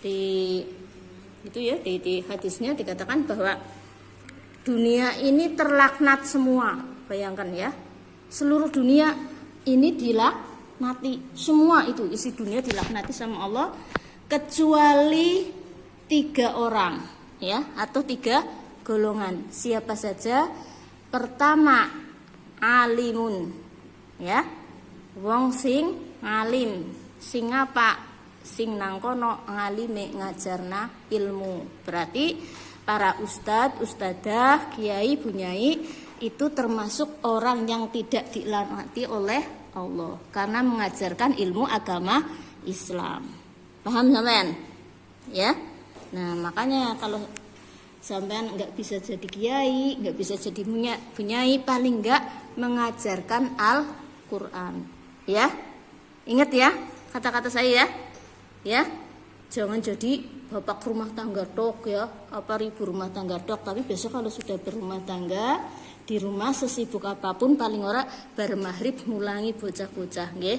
di itu ya di hadisnya dikatakan bahwa dunia ini terlaknat semua. Bayangkan ya, seluruh dunia ini dilaknati, semua itu isi dunia dilaknati sama Allah kecuali 3 orang ya, atau 3 golongan. Siapa saja? Pertama, alimun ya, wong sing ngalim, sing apa? Sing nangkono ngalime ngajarna ilmu. Berarti para ustadz, ustadzah, kiai, bunyai itu termasuk orang yang tidak dilaknati oleh Allah karena mengajarkan ilmu agama Islam. Paham sampean? Ya. Nah, makanya kalau sampean nggak bisa jadi kiai, nggak bisa jadi bunyai, paling nggak mengajarkan Al-Qur'an. Ya. Ingat ya kata-kata saya ya. Ya, jangan jadi bapak rumah tangga dok ya, apa ibu rumah tangga dok. Tapi besok kalau sudah berumah tangga, di rumah sesibuk apapun paling ora bar maghrib mulangi bocah-bocah nggih.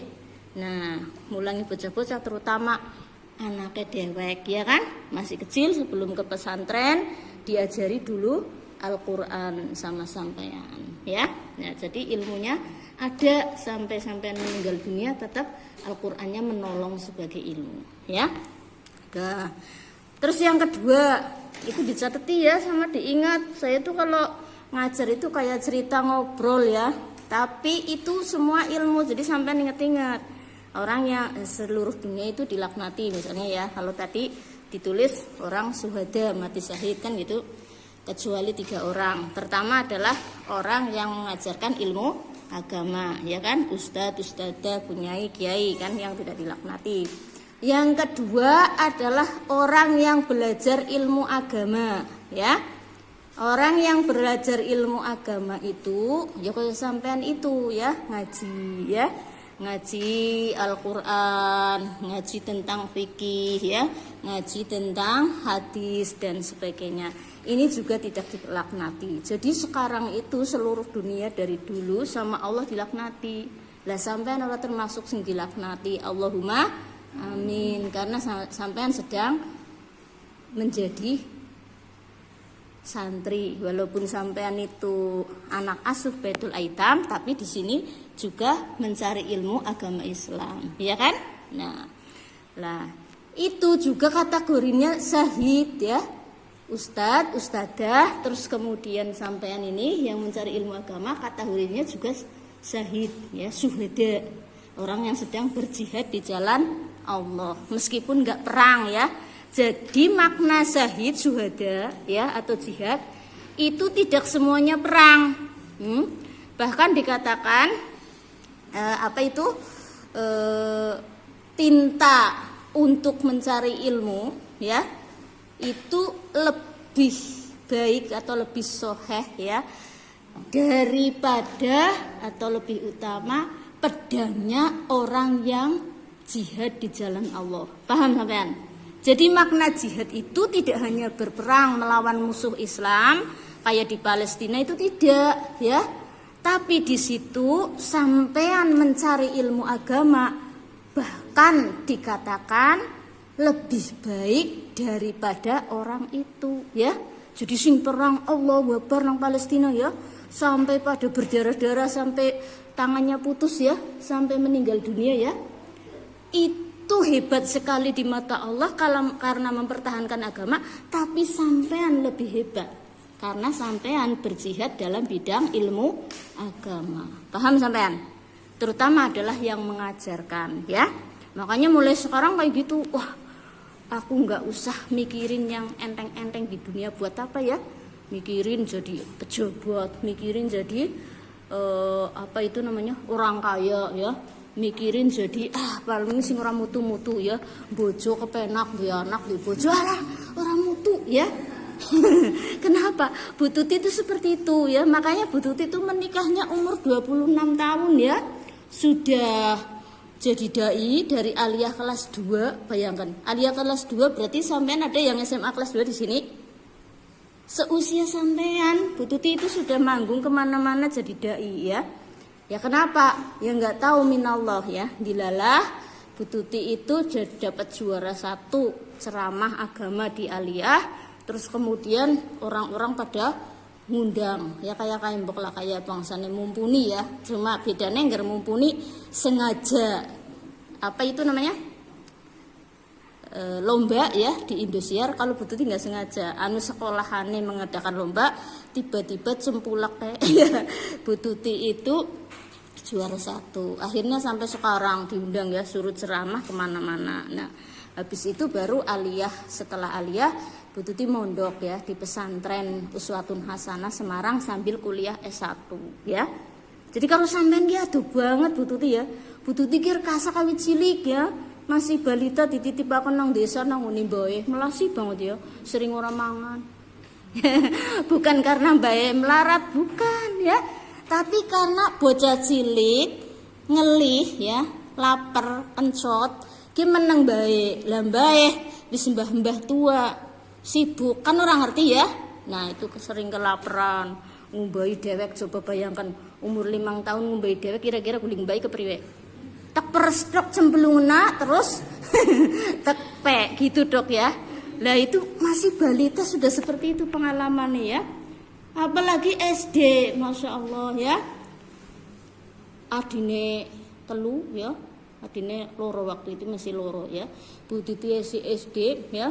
Nah, mulangi bocah-bocah terutama anaknya dewek ya kan, masih kecil sebelum ke pesantren diajari dulu Al-Qur'an sama sampean ya. Nah, jadi ilmunya ada sampai sampean meninggal dunia tetap Al-Qur'annya menolong sebagai ilmu ya. Nah, terus yang kedua itu dicatat ya sama diingat. Saya tuh kalau ngajar itu kayak cerita ngobrol ya, tapi itu semua ilmu. Jadi sampean ingat-ingat orang yang seluruh dunia itu dilaknati misalnya ya. Kalau tadi ditulis orang syuhada mati syahid kan gitu, kecuali 3 orang. Pertama adalah orang yang mengajarkan ilmu agama ya kan, ustadz, ustadzah, bunyai, kiai kan yang tidak dilaknati. Yang kedua adalah orang yang belajar ilmu agama ya. Orang yang belajar ilmu agama itu ya kayak sampean itu ya, ngaji ya, ngaji Al-Qur'an, ngaji tentang fikih ya, ngaji tentang hadis dan sebagainya. Ini juga tidak dilaknati. Jadi sekarang itu seluruh dunia dari dulu sama Allah dilaknati. Lah sampean ora termasuk sing dilaknati. Allahumma amin. Karena sampean sedang menjadi santri. Walaupun sampean itu anak asuh Baitul Aitam, tapi di sini juga mencari ilmu agama Islam, ya kan? Nah, lah itu juga kategorinya syahid ya. Ustadz, ustadzah, terus kemudian sampean ini yang mencari ilmu agama kategorinya juga syahid ya, syuhada, orang yang sedang berjihad di jalan Allah meskipun nggak perang ya. Jadi makna syahid, syuhada ya atau jihad itu tidak semuanya perang. Bahkan dikatakan tinta untuk mencari ilmu ya itu lebih baik atau lebih soheh ya daripada atau lebih utama pedangnya orang yang jihad di jalan Allah. Paham sampean? Jadi makna jihad itu tidak hanya berperang melawan musuh Islam kayak di Palestina itu tidak ya. Tapi di situ sampean mencari ilmu agama bahkan dikatakan lebih baik daripada orang itu ya. Jadi sing perang Allahu Akbar nang Palestina ya, sampai pada berdarah-darah sampai tangannya putus ya, sampai meninggal dunia ya. Itu hebat sekali di mata Allah karena mempertahankan agama, tapi sampean lebih hebat karena sampean berjihad dalam bidang ilmu agama. Paham sampean? Terutama adalah yang mengajarkan ya. Makanya mulai sekarang kayak gitu, wah aku nggak usah mikirin yang enteng-enteng di dunia. Buat apa ya? Mikirin jadi pejabat, mikirin jadi orang kaya ya, mikirin jadi paling sing ora mutu-mutu ya, bojo kepenak duwe anak duwe bojo orang mutu ya. Kenapa? Bu Tuti itu seperti itu ya. Makanya Bu Tuti itu menikahnya umur 26 tahun ya. Sudah jadi dai dari aliyah kelas 2. Bayangkan, aliyah kelas 2 berarti sampean ada yang SMA kelas 2 di sini. Seusia sampean, Bu Tuti itu sudah manggung kemana-mana jadi dai ya. Ya kenapa? Ya nggak tahu minallah ya. Dilalah Bu Tuti itu dapat juara 1 ceramah agama di Aliyah. Terus kemudian orang-orang pada ngundang ya, kayak mbok lah, kayak bangsane mumpuni ya. Cuma bedanya nggak mumpuni sengaja apa itu namanya lomba ya di Indosiar. Kalau Bu Tuti nggak sengaja anu sekolahane mengadakan lomba, tiba-tiba cempulak kayak Bu Tuti itu juara 1. Akhirnya sampai sekarang diundang ya, suruh ceramah kemana-mana. Nah habis itu baru Aliyah. Setelah Aliyah Bu Tuti mondok ya di pesantren Uswatun Hasanah Semarang sambil kuliah S1 ya. Jadi kalau sampean ya aduh banget Bu Tuti ya. Bu Tuti kira kasa kawit cilik ya, masih balita dititipaken nang desa nang ngene mbae. Melasi banget ya, sering ora mangan. Bukan karena mbae melarat, bukan ya. Tapi karena bocah cilik ngelih ya, lapar, pencot, ki meneng bae. Lah mbae wis mbah-mbah tua, sibuk kan orang ngerti ya. Nah, itu sering kelaparan, ngumbahi dewek. Coba bayangkan umur 5 tahun ngumbahi dewek, kira-kira guling bayi kepriwe? Tak perstok cemplungna terus tekpek gitu dok ya. Lah itu masih balita sudah seperti itu pengalamannya ya. Apalagi SD, masya Allah ya. Adine telu ya, adine loro waktu itu masih loro ya. Bu Tuti SD ya,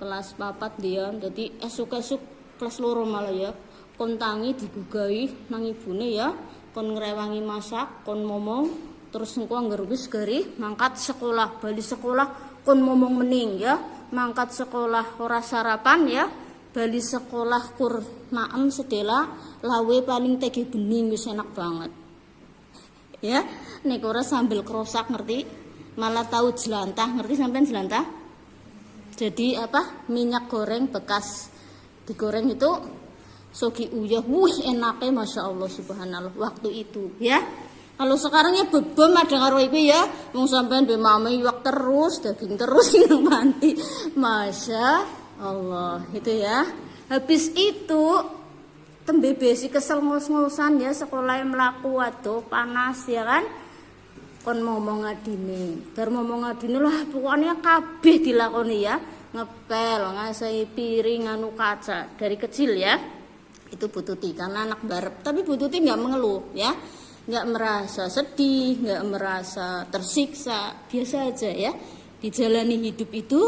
kelas 4 dia. Jadi esuk-esuk kelas loro malah ya. Kon tangi digugahi nang ibune ya, kon ngrewangi masak, kon momong, terus engko anggar wis gari mangkat sekolah, bali sekolah kon momong mening ya, mangkat sekolah ora sarapan ya. Bali sekolah kur maem sedela lawe paling tege bening wis enak banget ya. Nek ora sambil krosak ngerti, malah tahu jelantah ngerti sampean jelantah. Jadi apa, minyak goreng bekas digoreng itu sogi uyah, wih enaknya masya Allah subhanallah waktu itu ya. Kalau sekarang ya bebem ada karo iki ya, wong sampean be mame iwak terus, daging terus yang mati. Masya Allah itu ya. Habis itu tembe besi kesel ngos-ngosan ya, sekolah yang melaku aduh panas ya kan. Kon ngomong adine, bar ngomong adine lah pokoknya kabeh dilakoni ya. Ngepel, ngasih piring, anu kaca dari kecil ya. Itu Bu Tuti karena anak barep. Tapi Bu Tuti nggak mengeluh ya, nggak merasa sedih, nggak merasa tersiksa, biasa aja ya. Dijalani hidup itu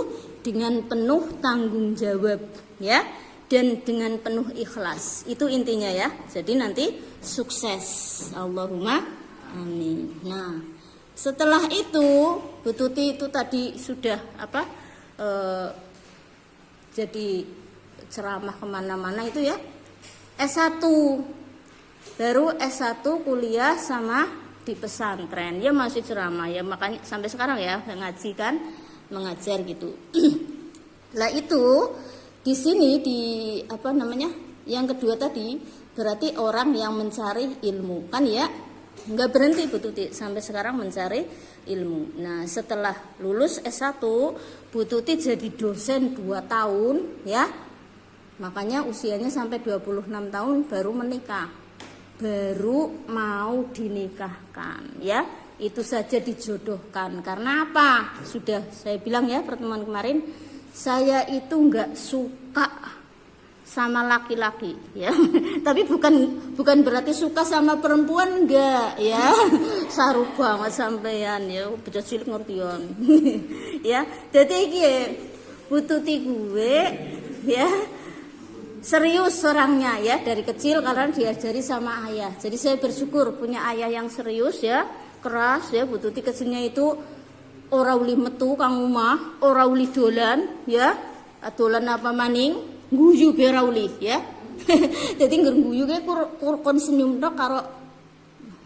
dengan penuh tanggung jawab ya, dan dengan penuh ikhlas. Itu intinya ya. Jadi nanti sukses, Allahumma amin. Nah setelah itu Bu Tuti itu tadi sudah apa jadi ceramah kemana-mana itu ya. S1 baru S1 kuliah sama di pesantren ya, masih ceramah ya, makanya sampai sekarang ya ngaji kan, mengajar gitu. Lah itu di sini di apa namanya yang kedua tadi berarti orang yang mencari ilmu kan ya, nggak berhenti Bu Tuti sampai sekarang mencari ilmu. Nah setelah lulus S1 Bu Tuti jadi dosen 2 tahun ya, makanya usianya sampai 26 tahun baru menikah, baru mau dinikahkan ya. Itu saja dijodohkan. Karena apa? Sudah saya bilang ya pertemuan kemarin, saya itu enggak suka sama laki-laki ya. Tapi bukan berarti suka sama perempuan enggak ya. Saru banget sampean ya, bocah cilik ngertiin. Ya, jadi iki Bu Tuti gue ya serius orangnya ya, dari kecil karena diajari sama ayah. Jadi saya bersyukur punya ayah yang serius ya, keras ya. Bu Tuti kecilnya itu ora uli metu kang omah, ora uli dolan ya. Dolan apa maning? Guyu be ora uli ya. Jadi ngguyu ge kon senyum tok karo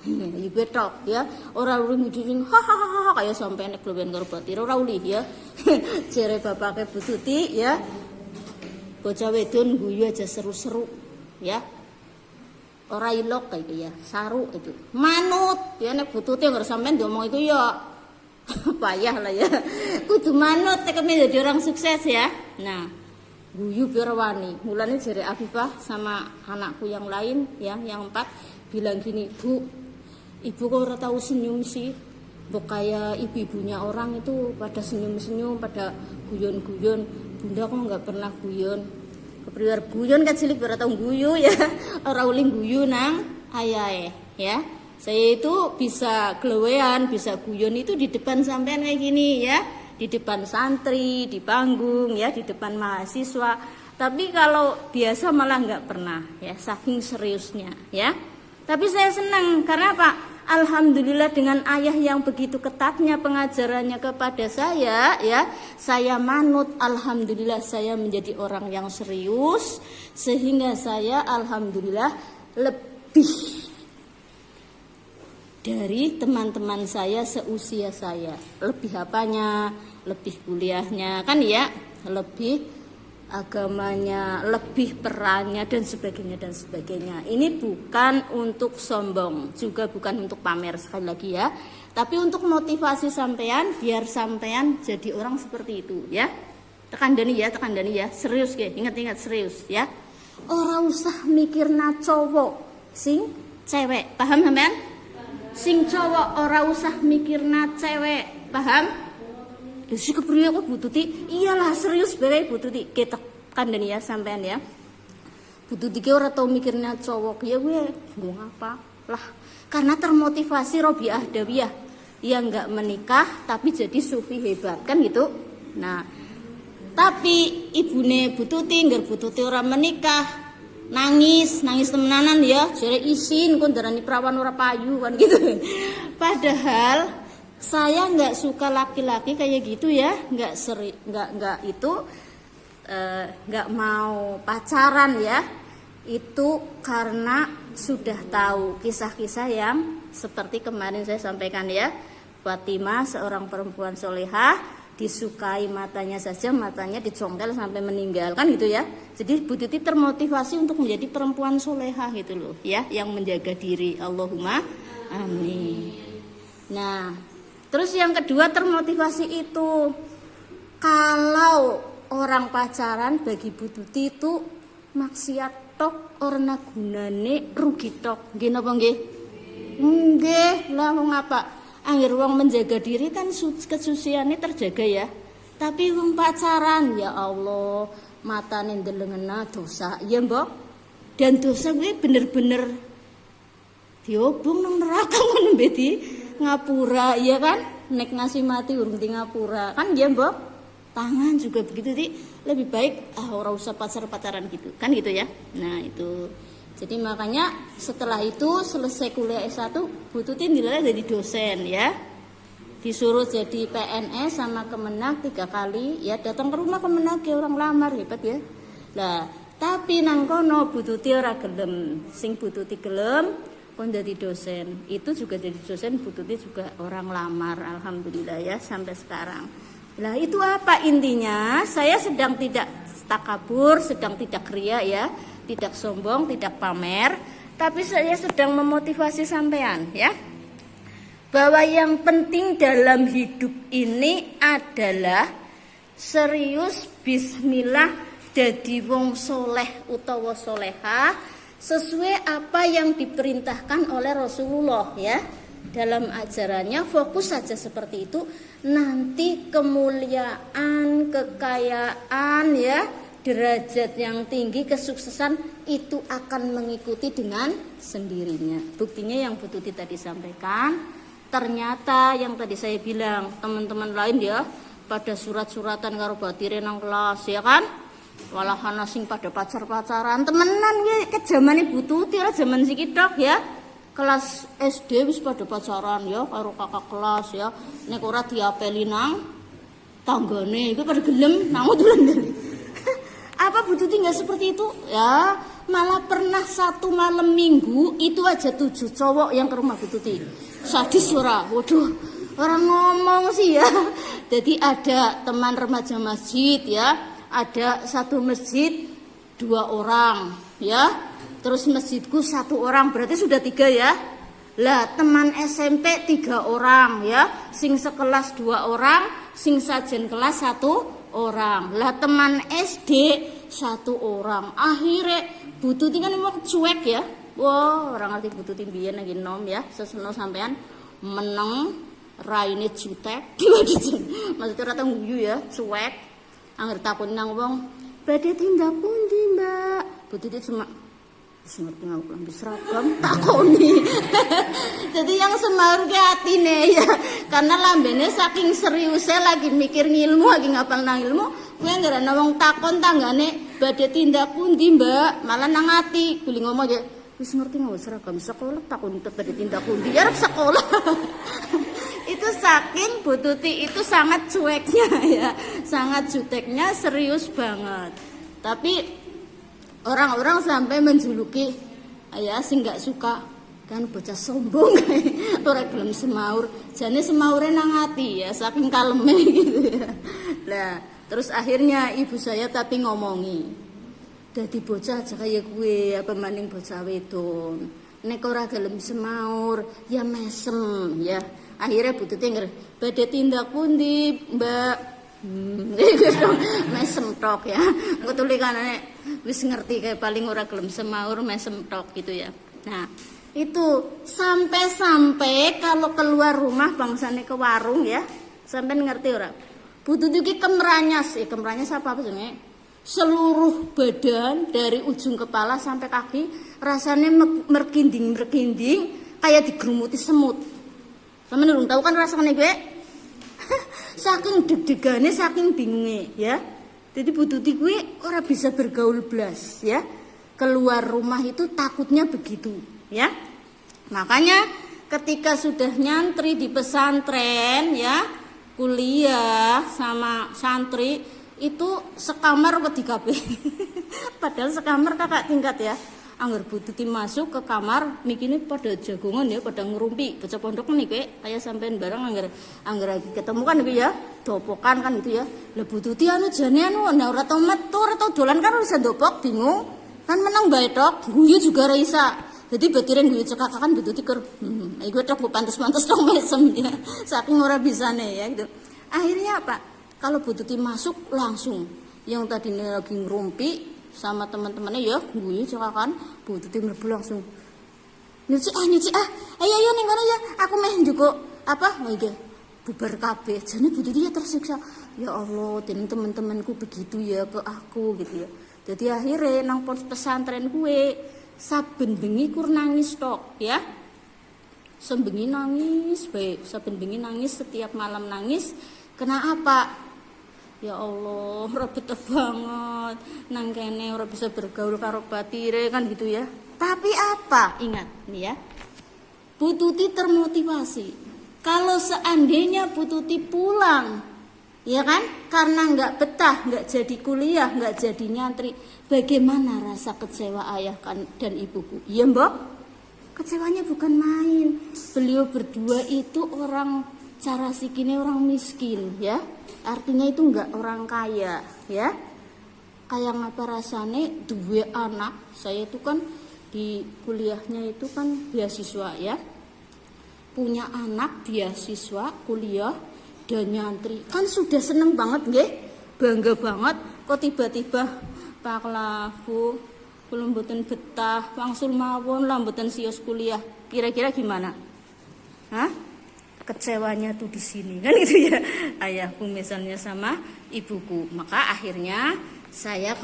ibu tok ya. Ora uli nguding hahaha kayak sampai nek globen karo batir ora uli ya. Jere bapake Bu Tuti ya. Bocah wedon guyu aja seru-seru ya. Ora ilok kayak ya, saru itu. Manut ya nek Bu Tuti nggak sampean ngomong itu ya payah lah ya. Kudu manut nek jadi orang sukses ya. Nah, guyu biar wani. Mulane jere Afifah sama anakku yang lain ya, yang 4 bilang gini, "Bu, Ibu kok ora tahu senyum sih?" kayak ibu-ibunya orang itu pada senyum-senyum, pada guyon-guyon. Bunda kok nggak pernah guyon. Kepriwe guyon kan cilik ora tau guyu ya. Ora uling guyu nang ayahe ya. Saya itu bisa glewean, bisa guyon itu di depan sampean kayak gini ya. Di depan santri, di panggung ya, di depan mahasiswa. Tapi kalau biasa malah nggak pernah ya, saking seriusnya ya. Tapi saya senang karena apa? Alhamdulillah dengan ayah yang begitu ketatnya pengajarannya kepada saya ya, saya manut. Alhamdulillah saya menjadi orang yang serius sehingga saya alhamdulillah lebih dari teman-teman saya seusia saya. Lebih apanya? Lebih kuliahnya kan ya, lebih agamanya, lebih perannya dan sebagainya dan sebagainya. Ini bukan untuk sombong, juga bukan untuk pamer sekali lagi ya, tapi untuk motivasi sampean biar sampean jadi orang seperti itu ya. Tekan dani ya, serius ya, ingat-ingat serius ya. Ora usah mikirna cowok sing cewek, paham sampean? Sing cowok ora usah mikirna cewek, paham? Si kepriye kok Bu Tuti? Iyalah serius bae Bu Tuti. Kita kandani ya sampean ya. Bu Tuti ki ora tau mikirnya cowok ya gue ngapa lah. Karena termotivasi Robiah Dawiyah yang enggak menikah tapi jadi sufi hebat kan gitu. Nah, tapi ibune Bu Tuti ngger Bu Tuti ora menikah. Nangis temenanan ya, jare izin kon darani prawan ora payu kan gitu. Padahal saya nggak suka laki-laki kayak gitu ya, nggak mau pacaran ya, itu karena sudah tahu kisah-kisah yang seperti kemarin saya sampaikan ya. Fatimah seorang perempuan solehah, disukai matanya saja, matanya dicongkel sampai meninggal kan gitu ya. Jadi Bu Titi termotivasi untuk menjadi perempuan solehah gitu loh ya, yang menjaga diri. Allahumma amin. Nah, terus yang kedua termotivasi itu kalau orang pacaran bagi Bu Tuti itu maksiat tok ora gunane rugi tok. Nggih napa nggih? Nggih, lah wong apa? Angger wong menjaga diri kan kesuciannya terjaga ya. Tapi wong pacaran ya Allah, matane ndelengena dosa. Ya mbok. Dan dosa gue bener-bener diobong nang neraka ngono mbeti. Ngapura ya kan, nek ngasih mati urung di ngapura kan ya mbok. Tangan juga begitu sih, lebih baik ora usah pacaran gitu kan gitu ya. Nah itu jadi makanya setelah itu selesai kuliah S1 Bu Tuti nilainya jadi dosen ya, disuruh jadi PNS sama Kemenak 3 kali ya, datang ke rumah Kemenak ya, orang lamar hebat ya. Nah tapi nang kono Bu Tuti ora gelem, sing Bu Tuti gelem kon jadi dosen. Itu juga jadi dosen Bu Tuti juga orang lamar alhamdulillah ya sampai sekarang. Nah itu apa intinya? Saya sedang tidak takabur, sedang tidak ria ya, tidak sombong, tidak pamer, tapi saya sedang memotivasi sampean ya, bahwa yang penting dalam hidup ini adalah serius bismillah dadi wong soleh utawa solehah sesuai apa yang diperintahkan oleh Rasulullah ya. Dalam ajarannya fokus saja seperti itu, nanti kemuliaan, kekayaan ya, derajat yang tinggi, kesuksesan itu akan mengikuti dengan sendirinya. Buktinya yang Bu Tuti tadi sampaikan, ternyata yang tadi saya bilang teman-teman lain ya pada surat-suratan karo batire nang kelas ya kan. Walah ana sing pada pacar-pacaran temenan ki ke zamane Bu Tuti ora zaman siki tok ya. Kelas SD wis pada pacaran ya karo kakak kelas ya. Nek ora diapeli nang tanggane iku pada gelem nang dolan kali. Apa Bu Tuti enggak seperti itu? Ya, malah pernah satu malam minggu itu aja 7 cowok yang ke rumah Bu Tuti. Sadis ora? Waduh, orang ngomong sih ya. Jadi ada teman remaja masjid ya. Ada satu masjid 2 orang ya, terus masjidku 1 orang, berarti sudah 3 ya. Lah teman SMP 3 orang ya, sing sekelas 2 orang, sing sajen kelas 1 orang. Lah teman SD 1 orang. Akhirnya Bu Tuti kan mau cuek ya. Wah, orang ngerti Bu Tuti biyen lagi nom ya, seseno sampean meneng raine jutek maksudnya ora tau guyu ya, cuek. Angger takon nang wong, "Badhe tindak pundi, Mbak?" Butute cuma wis ngerti aku lambe seragam takoni. Jadi yang semaur ki atine ya, karena lambene saking seriusnya lagi mikir ngilmu, lagi ngapal nang ilmu, kuwi anggere ana wong takon tanggane, "Badhe tindak pundi, Mbak?" Malah nang ati, guli ngomong aja, "Wis ngerti nggo seragam sekolah takon badhe tindak pundi?" Ya arep sekolah. Itu saking Bu Tuti itu sangat cueknya ya, sangat juteknya, serius banget. Tapi orang-orang sampai menjuluki ya sing gak suka kan bocah sombong ora gelem semaur, jane semaure nang ati ya, saking kaleme gitu ya. Lah terus akhirnya ibu saya tapi ngomongi, dadi bocah aja kaya kuwe apa maning bocah wedon, nek ora gelem semaur ya mesem ya. Akhirnya Bu Tuti ngger, "Badhe tindak pundi, Mbak?" Mesem tok ya. Engko tulikanane wis ngerti kayak paling ora gelem semaur mesem tok gitu ya. Nah, itu sampai-sampai kalau keluar rumah bangsane ke warung ya. Sampai ngerti ora? Bu Tuti ki kemeranyas apa jenenge? Seluruh badan dari ujung kepala sampai kaki rasanya merkinding-merkinding kayak digerumuti semut. Sama nurung tahu kan rasanya gue? Saking deg-degane, saking bingunge ya. Jadi Bu Tuti gue ora bisa bergaul blas ya. Keluar rumah itu takutnya begitu ya. Makanya ketika sudah nyantri di pesantren ya, kuliah sama santri itu sekamar ketiga padahal sekamar kakak tingkat ya. Angger Bu Tuti masuk ke kamar mikine pada jagongan ya, pada ngerumpi bocah pondok nih kayak sampean barang angger lagi ketemu kan gitu ya, dopokan kan gitu ya. Lah Bu Tuti anu jane anu ora tau metu ora tau dolan kan bisa dopok bingung kan menang bae tok, guyu juga ora isa. Jadi batiren guyu cekakan Bu Tuti ker iku tok pantes-pantes tok mesem ya. Saking ora bisane ya gitu. Akhirnya apa? Kalau Bu Tuti masuk langsung yang tadinya lagi ngerumpi sama teman-temannya ya guyu cekakan, Bu Tuti mlebu langsung nyuci ayo ning kono ya aku meh njugo apa iki bubar kabeh. Jane Bu Tuti ya tersiksa, ya Allah dening teman-temanku begitu ya ke aku gitu ya. Jadi akhirnya nang pesantren gue saben bengi kur nangis tok ya, sembengi nangis baik, saben bengi nangis, setiap malam nangis. Kena apa? Ya Allah, ora betah banget nang kene ora bisa bergaul karo batire kan gitu ya. Tapi apa? Ingat nih ya. Bu Tuti termotivasi. Kalau seandainya Bu Tuti pulang, ya kan? Karena nggak betah, nggak jadi kuliah, nggak jadi nyantri, bagaimana rasa kecewa ayah dan ibuku? Iya, Mbak. Kecewanya bukan main. Beliau berdua itu orang cara sikine orang miskin, ya. Artinya itu enggak orang kaya ya. Kayak ngapa rasane duwe anak. Saya itu kan di kuliahnya itu kan beasiswa ya. Punya anak beasiswa, kuliah dan nyantri. Kan sudah seneng banget nggih? Bangga banget. Kok tiba-tiba Pak Lafu kula mboten betah, wangsul mawon lah mboten sios kuliah. Kira-kira gimana? Hah? Kecewanya tuh di sini kan gitu ya, ayahku misalnya sama ibuku. Maka akhirnya saya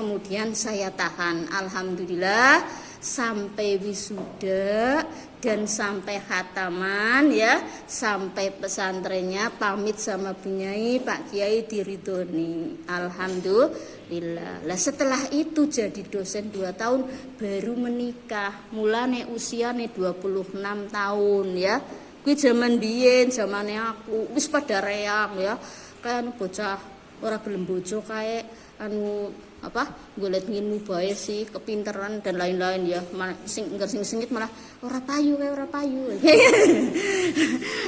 tahan, alhamdulillah sampai wisuda dan sampai khataman ya, sampai pesantrennya pamit sama Bunyai Pak Kiai diridoni, alhamdulillah. Lah setelah itu jadi dosen 2 tahun baru menikah, mulane usiane 26 tahun ya. Kuwi zaman biyen, zamane aku wis pada reang ya. Kayak anu bocah ora gelem bojo kae anu apa golek ngilmu bae sih, kepinteran dan lain-lain ya. Sing singit malah ora payu.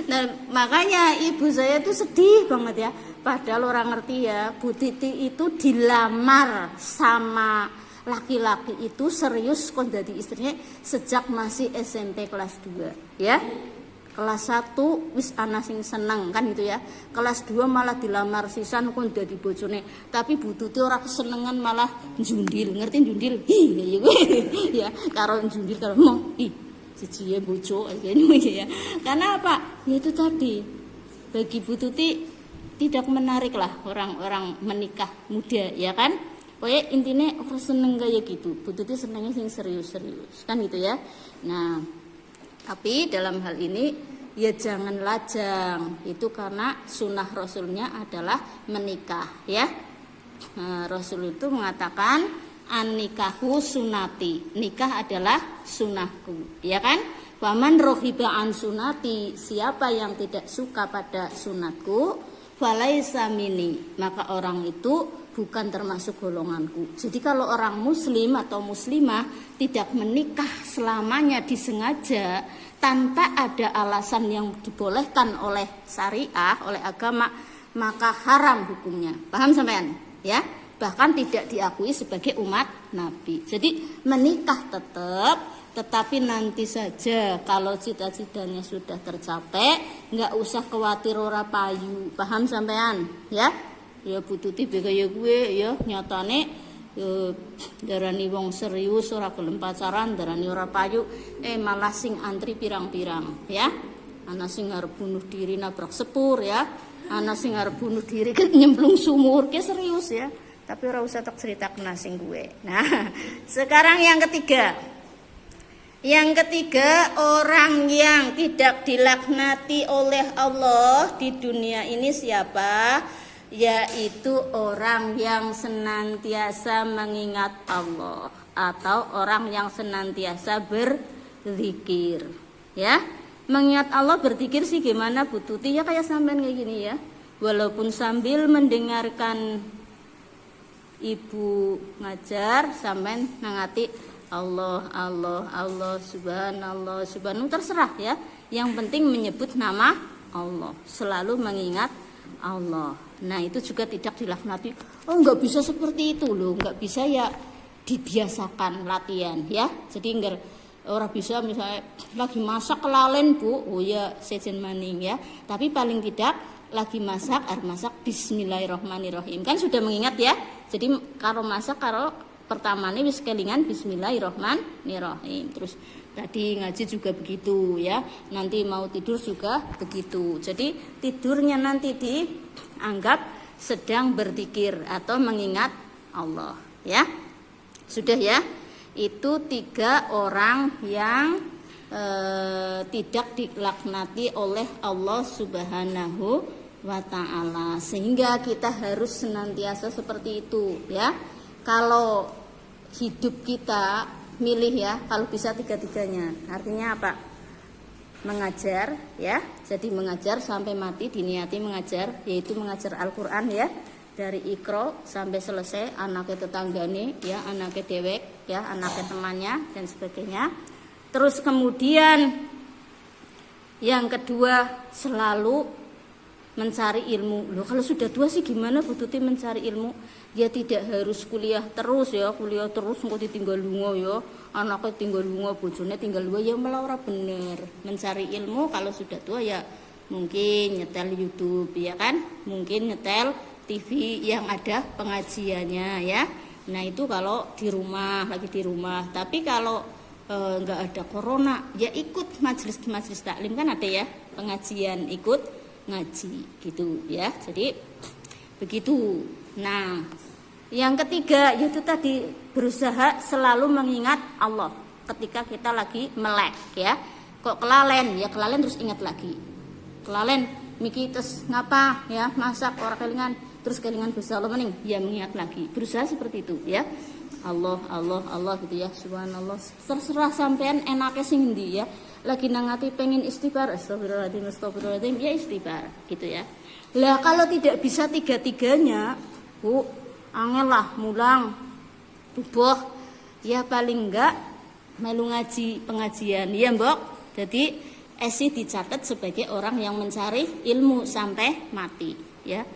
Nah, makanya ibu saya tuh sedih banget ya. Padahal orang ngerti ya, Bu Titi itu dilamar sama laki-laki itu serius kon dadi istrinya sejak masih SMP kelas 2 ya. Kelas 1 wis ana sing seneng kan gitu ya. Kelas 2 malah dilamar sisan kon dadi bojone. Tapi Bu Tuti ora kesenengan malah njundil. Ngerti njundil? Ya, karo njundil karo siji bojo kene ya. Karena apa? Ya itu tadi. bagi Bu Tuti tidak menarik lah orang-orang menikah muda, ya kan? Pokoknya intinya orang seneng kayak gitu. Bu Tuti senengnya sing serius-serius, kan gitu ya. Nah, tapi dalam hal ini ya jangan lajang. Itu karena sunnah Rasulnya adalah menikah, ya. Nah, Rasul itu mengatakan an-nikahu sunati. Nikah adalah sunnahku, ya kan? Waman rohiba an sunati, siapa yang tidak suka pada sunatku, falaisa mini, maka orang itu bukan termasuk golonganku. Jadi kalau orang muslim atau muslimah tidak menikah selamanya disengaja tanpa ada alasan yang dibolehkan oleh syariah, oleh agama, maka haram hukumnya. Paham sampean? Ya, bahkan tidak diakui sebagai umat Nabi. Jadi menikah tetap, tetapi nanti saja kalau cita-citanya sudah tercapai, nggak usah khawatir ora payu. Paham sampean? Ya, ya Bu Tuti kaya gue ya nyatane darani wong serius ora gelem pacaran, darani ora payu, malah sing antri pirang-pirang, ya. Ana sing arep bunuh diri nabrak sepur, ya. Ana sing arep bunuh diri nyemplung sumur, ke serius ya. Tapi ora usah tak cerita kena sing gue. Nah, sekarang yang ketiga. Yang ketiga, orang yang tidak dilaknati oleh Allah di dunia ini siapa? Yaitu orang yang senantiasa mengingat Allah atau orang yang senantiasa berzikir. Ya, mengingat Allah berzikir sih gimana Bu Tuti? Ya kayak sampean kayak gini ya. Walaupun sambil mendengarkan ibu ngajar, sampean nangati Allah, Allah, Allah, subhanallah, subhanallah, terserah ya. Yang penting menyebut nama Allah, selalu mengingat Allah. Nah itu juga tidak dilaknati. Oh nggak bisa seperti itu loh, nggak bisa ya, dibiasakan latihan ya. Jadi enggak orang bisa misalnya lagi masak kelalen Bu, oh ya sejen maning ya. Tapi paling tidak lagi masak, bismillahirrahmanirrahim. Kan sudah mengingat ya. Jadi kalau masak pertama nih wis kelingan bismillahirrahmanirrahim. Terus tadi ngaji juga begitu ya. Nanti mau tidur juga begitu. Jadi tidurnya nanti dianggap sedang berzikir atau mengingat Allah ya. Sudah ya. Itu 3 orang yang tidak dilaknati oleh Allah Subhanahu wa ta'ala. Sehingga kita harus senantiasa seperti itu ya. Kalau hidup kita milih ya, kalau bisa 3-tiganya. Artinya apa? Mengajar ya. Jadi mengajar sampai mati, diniati mengajar, yaitu mengajar Al-Qur'an ya. Dari Iqra sampai selesai, anaknya tetanggane ya, anaknya dewek ya, anaknya temannya dan sebagainya. Terus kemudian yang kedua selalu mencari ilmu. Loh kalau sudah tua sih gimana Bu Tuti mencari ilmu? Ya tidak harus kuliah terus ya, kuliah terus engko ditinggal lunga ya. Anaknya tinggal lunga, bojone tinggal lunga ya malah ora bener. Mencari ilmu kalau sudah tua ya mungkin nyetel YouTube ya kan? Mungkin nyetel TV yang ada pengajiannya ya. Nah itu kalau di rumah, lagi di rumah. Tapi kalau enggak ada corona ya ikut majelis taklim kan ada ya, pengajian ikut ngaji gitu ya. Jadi begitu. Nah yang ketiga yaitu tadi berusaha selalu mengingat Allah ketika kita lagi melek ya. Kok kelalen ya, kelalen terus ingat lagi, kelalen miki terus ngapa ya, masak orang kelingan terus kelingan Gusti Allah mening ya, mengingat lagi, berusaha seperti itu ya. Allah Allah Allah gitu ya, subhanallah. Terserah sampean enaknya sing ndi ya. Lagi nangati pengen istighfar, astagfirullahaladzim ya istighfar gitu ya. Lah kalau tidak bisa 3-tiganya Bu, angel lah mulang tubuh ya, paling enggak melu ngaji pengajian ya Mbok. Jadi esi dicatat sebagai orang yang mencari ilmu sampai mati ya.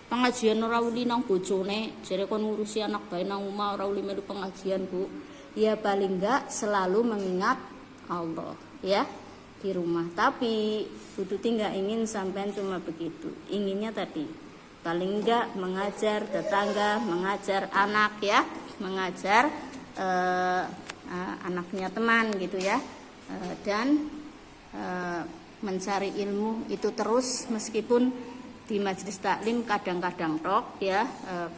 Pengajian ora uli nang bojone, jare kon ngurusi anak bae nang omah ora uli melu pengajian Bu. Ya paling enggak selalu mengingat Allah ya di rumah. Tapi Bu Tuti enggak ingin sampean cuma begitu. Inginnya tadi paling enggak mengajar tetangga, mengajar anak ya, mengajar anaknya teman gitu ya. Dan mencari ilmu itu terus, meskipun di majelis taklim kadang-kadang tok ya,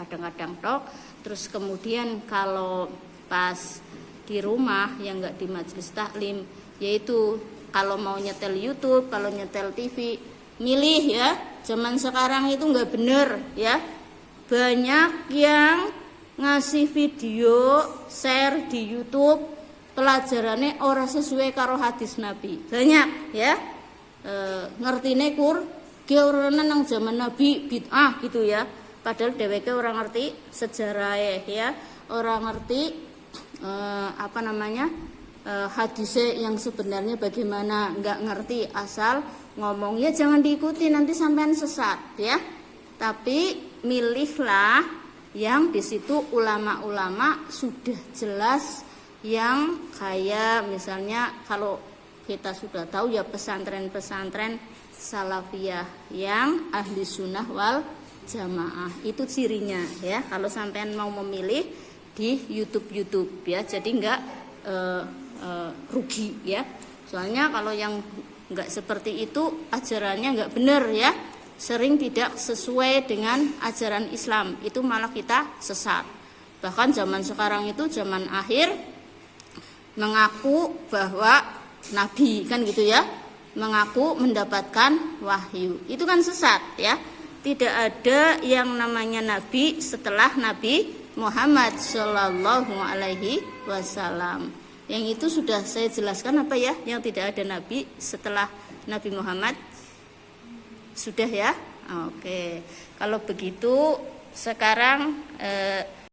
kadang-kadang tok. Terus kemudian kalau pas di rumah yang nggak di majelis taklim, yaitu kalau mau nyetel YouTube, kalau nyetel TV, milih ya. Zaman sekarang itu nggak bener ya. Banyak yang ngasih video share di YouTube pelajarannya ora sesuai karo hadis Nabi. Banyak ya. Ngertine ge ora nang zaman Nabi bid'ah gitu ya. Padahal dheweke ora ngerti sejarah ya. Ora ngerti hadisnya yang sebenarnya bagaimana, nggak ngerti, asal ngomong ya jangan diikuti nanti sampean sesat ya. Tapi milihlah yang di situ ulama-ulama sudah jelas, yang kayak misalnya kalau kita sudah tahu ya pesantren-pesantren salafiyah yang ahli sunnah wal jamaah, itu cirinya ya. Kalau sampean mau memilih di YouTube ya, jadi nggak rugi ya. Soalnya kalau yang nggak seperti itu ajarannya nggak benar ya, sering tidak sesuai dengan ajaran Islam, itu malah kita sesat. Bahkan zaman sekarang itu zaman akhir, mengaku bahwa Nabi kan gitu ya, mengaku mendapatkan wahyu, itu kan sesat ya. Tidak ada yang namanya Nabi setelah Nabi Muhammad Shallallahu Alaihi Wasallam. Yang itu sudah saya jelaskan apa ya, yang tidak ada Nabi setelah Nabi Muhammad. Sudah ya. Oke. Kalau begitu sekarang